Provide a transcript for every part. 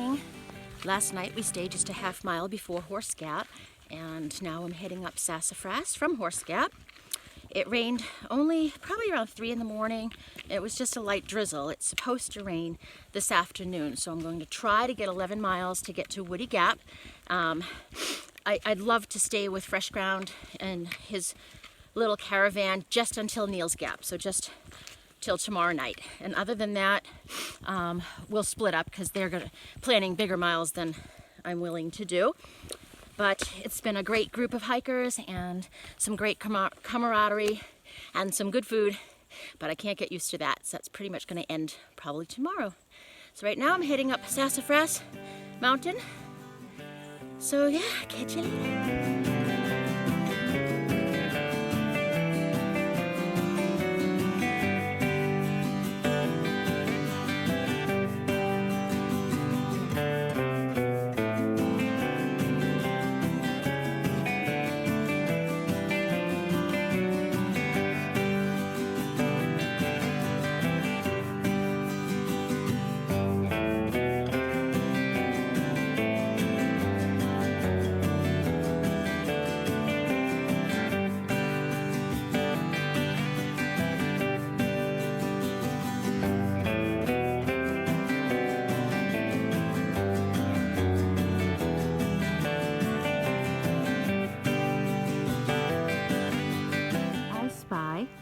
morning. Last night we stayed just a half mile before Horse Gap, and now I'm heading up Sassafras from Horse Gap. It rained only probably around 3 in the morning. It was just a light drizzle. It's supposed to rain this afternoon, so I'm going to try to get 11 miles to get to Woody Gap. I'd love to stay with Fresh Ground and his little caravan just until Neil's Gap, so just till tomorrow night. And other than that, we'll split up because they're planning bigger miles than I'm willing to do. But it's been a great group of hikers and some great camaraderie and some good food, but I can't get used to that, so that's pretty much going to end probably tomorrow. So right now I'm heading up Sassafras Mountain. So yeah, catch you later.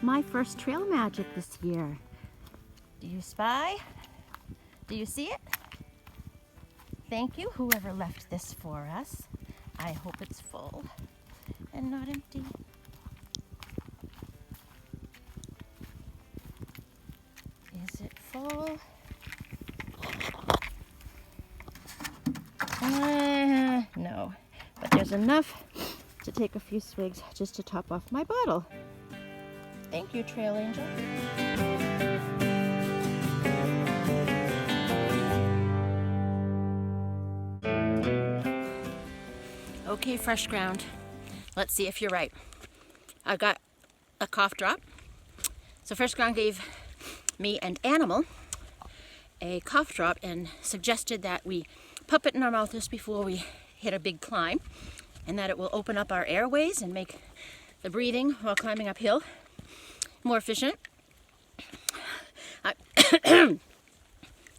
My first trail magic this year. Do you spy? Do you see it? Thank you, whoever left this for us. I hope it's full and not empty. Is it full? No, but there's enough to take a few swigs just to top off my bottle. Thank you, Trail Angel. Okay, Fresh Ground. Let's see if you're right. I got a cough drop. So Fresh Ground gave me and Animal a cough drop and suggested that we pop it in our mouth just before we hit a big climb, and that it will open up our airways and make the breathing while climbing uphill more efficient.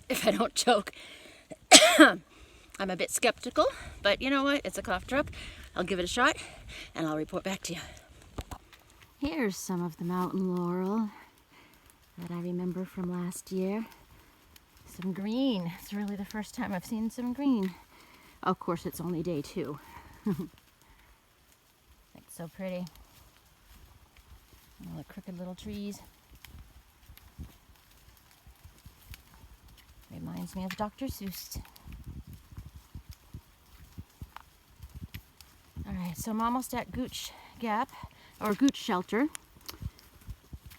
If I don't choke. I'm a bit skeptical, but you know what? It's a cough drop. I'll give it a shot and I'll report back to you. Here's some of the mountain laurel that I remember from last year. Some green. It's really the first time I've seen some green. Of course, it's only day 2. It's so pretty. All the crooked little trees. Reminds me of Dr. Seuss. Alright, so I'm almost at Gooch Gap, or Gooch Shelter.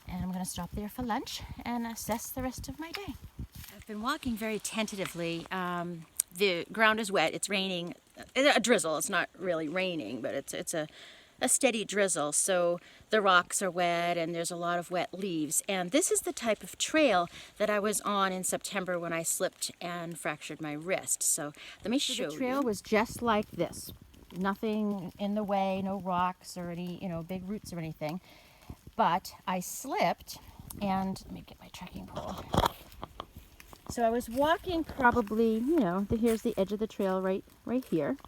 And I'm going to stop there for lunch and assess the rest of my day. I've been walking very tentatively. The ground is wet. It's raining. A drizzle. It's not really raining, but it's a steady drizzle, so the rocks are wet and there's a lot of wet leaves. And this is the type of trail that I was on in September when I slipped and fractured my wrist. So let me show you. The trail was just like this. Nothing in the way, no rocks or any, big roots or anything. But I slipped, and let me get my trekking pole. So I was walking probably, here's the edge of the trail right here.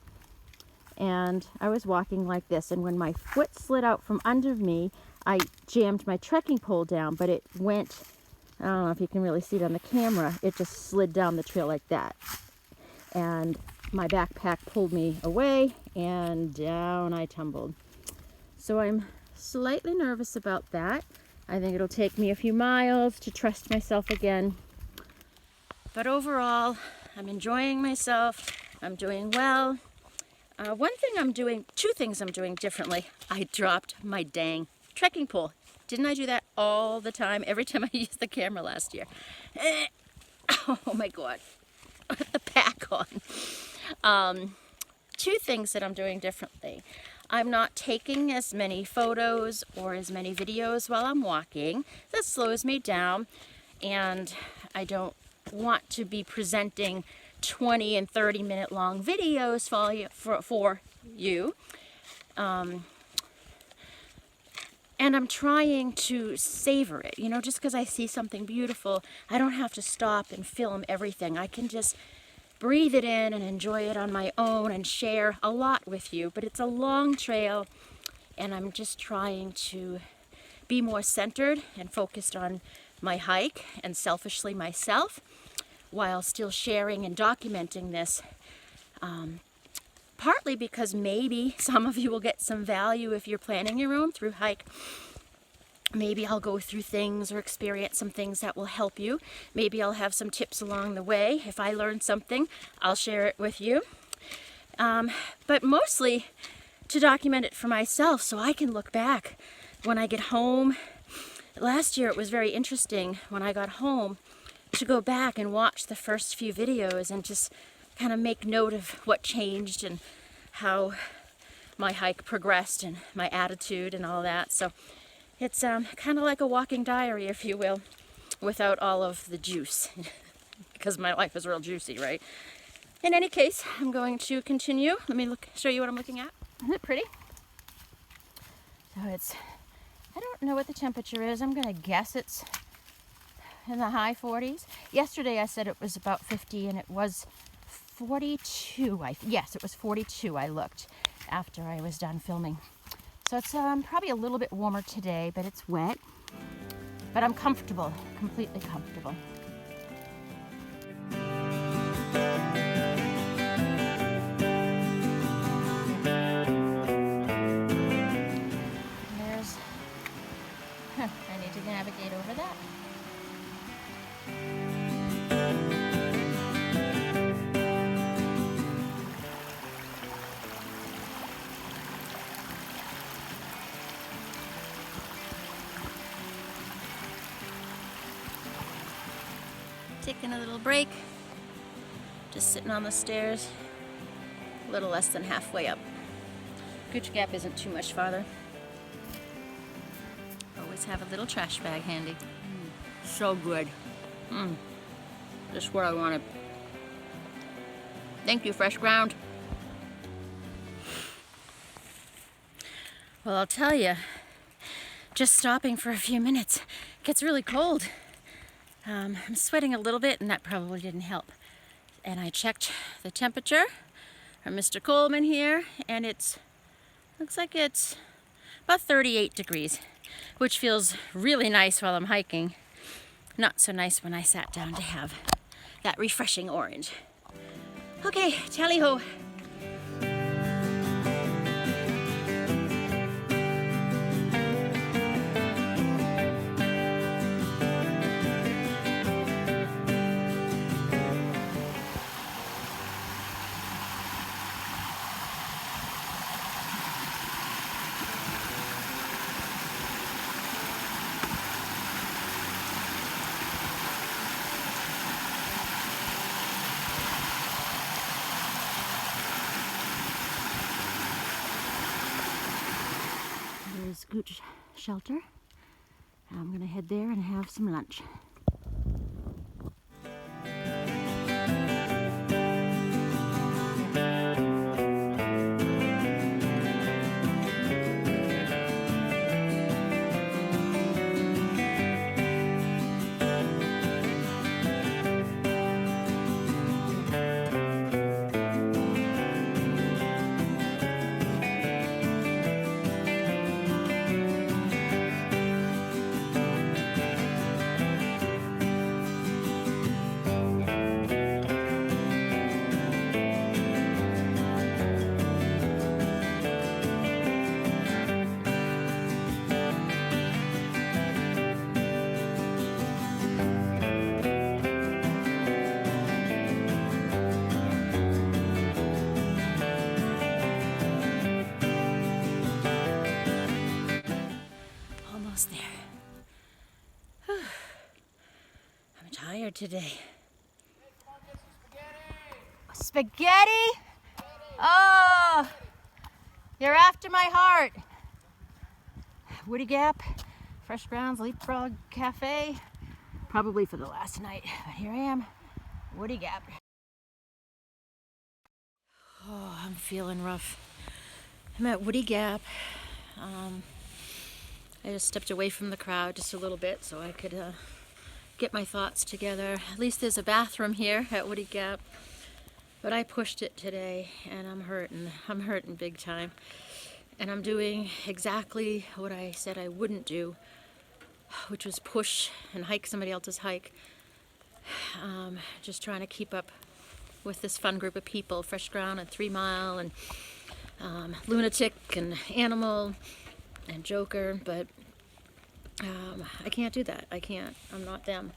And I was walking like this, and when my foot slid out from under me, I jammed my trekking pole down, but it went, I don't know if you can really see it on the camera, it just slid down the trail like that. And my backpack pulled me away, and down I tumbled. So I'm slightly nervous about that. I think it'll take me a few miles to trust myself again. But overall, I'm enjoying myself. I'm doing well. Two things I'm doing differently. I dropped my dang trekking pole. Didn't I do that all the time, every time I used the camera last year? Oh my God, the pack on. Two things that I'm doing differently. I'm not taking as many photos or as many videos while I'm walking. That slows me down, and I don't want to be presenting 20 and 30-minute long videos for you. And I'm trying to savor it, you know, just because I see something beautiful, I don't have to stop and film everything. I can just breathe it in and enjoy it on my own and share a lot with you. But it's a long trail, and I'm just trying to be more centered and focused on my hike and selfishly myself, while still sharing and documenting this. Partly because maybe some of you will get some value if you're planning your own through hike. Maybe I'll go through things or experience some things that will help you. Maybe I'll have some tips along the way. If I learn something, I'll share it with you. But mostly to document it for myself so I can look back when I get home. Last year it was very interesting when I got home to go back and watch the first few videos and just kind of make note of what changed and how my hike progressed and my attitude and all that. So it's kind of like a walking diary, if you will, without all of the juice, because my life is real juicy, right? In any case, I'm going to continue. Let me show you what I'm looking at. Isn't it pretty? So I don't know what the temperature is. I'm going to guess it's in the high 40s. Yesterday I said it was about 50, and it was 42. Yes, it was 42. I looked after I was done filming. So it's probably a little bit warmer today, but it's wet. But I'm comfortable, completely comfortable. I need to navigate over that. Taking a little break, just sitting on the stairs, a little less than halfway up. Gooch Gap isn't too much farther. Always have a little trash bag handy. So good. Just what I wanted. Thank you, fresh ground. Well, I'll tell you, just stopping for a few minutes gets really cold. I'm sweating a little bit, and that probably didn't help. And I checked the temperature from Mr. Coleman here, and looks like it's about 38 degrees, which feels really nice while I'm hiking. Not so nice when I sat down to have that refreshing orange. Okay, tally-ho. There's Gooch Shelter. I'm gonna head there and have some lunch. Almost there. Whew. I'm tired today. Spaghetti? Oh, you're after my heart. Woody Gap, Fresh Grounds, Leapfrog Cafe. Probably for the last night, but here I am, Woody Gap. feeling rough. I'm at Woody Gap. I just stepped away from the crowd just a little bit so I could get my thoughts together. At least there's a bathroom here at Woody Gap. But I pushed it today and I'm hurting. I'm hurting big time. And I'm doing exactly what I said I wouldn't do, which was push and hike somebody else's hike. Just trying to keep up with this fun group of people, Fresh Ground and 3 Mile and Lunatic and Animal and Joker, but I can't do that. I can't. I'm not them.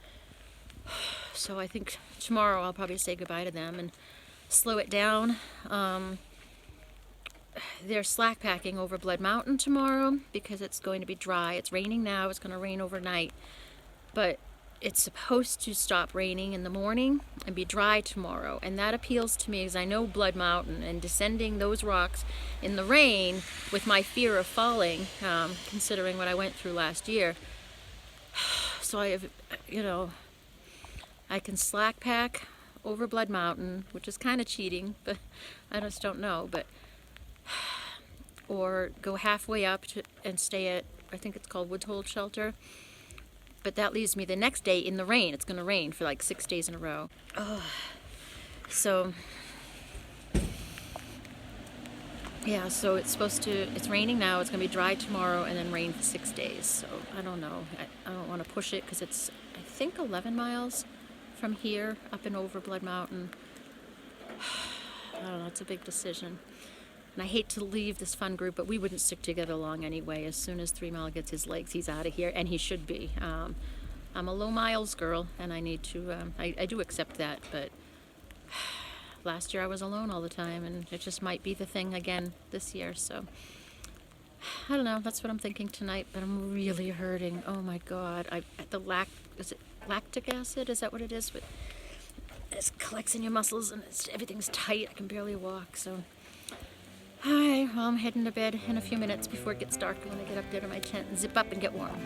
So I think tomorrow I'll probably say goodbye to them and slow it down. They're slack packing over Blood Mountain tomorrow because it's going to be dry. It's raining now. It's going to rain overnight. But it's supposed to stop raining in the morning and be dry tomorrow. And that appeals to me because I know Blood Mountain and descending those rocks in the rain with my fear of falling, considering what I went through last year. So I have, I can slack pack over Blood Mountain, which is kind of cheating, but I just don't know. But or go halfway up and stay at, I think it's called Woodhold Shelter. But that leaves me the next day in the rain. It's going to rain for like 6 days in a row. Oh. So, yeah, so it's raining now. It's going to be dry tomorrow and then rain for 6 days. So I don't know. I don't want to push it because it's, I think, 11 miles from here up and over Blood Mountain. I don't know. It's a big decision. And I hate to leave this fun group, but we wouldn't stick together long anyway. As soon as 3 Mile gets his legs, he's out of here, and he should be. I'm a low miles girl, and I need to, I do accept that, but last year I was alone all the time, and it just might be the thing again this year, so I don't know. That's what I'm thinking tonight, but I'm really hurting. Oh my God. Is it lactic acid? Is that what it is? But it collects in your muscles, and everything's tight. I can barely walk, so. Hi, well, I'm heading to bed in a few minutes before it gets dark. I want to get up there to my tent and zip up and get warm.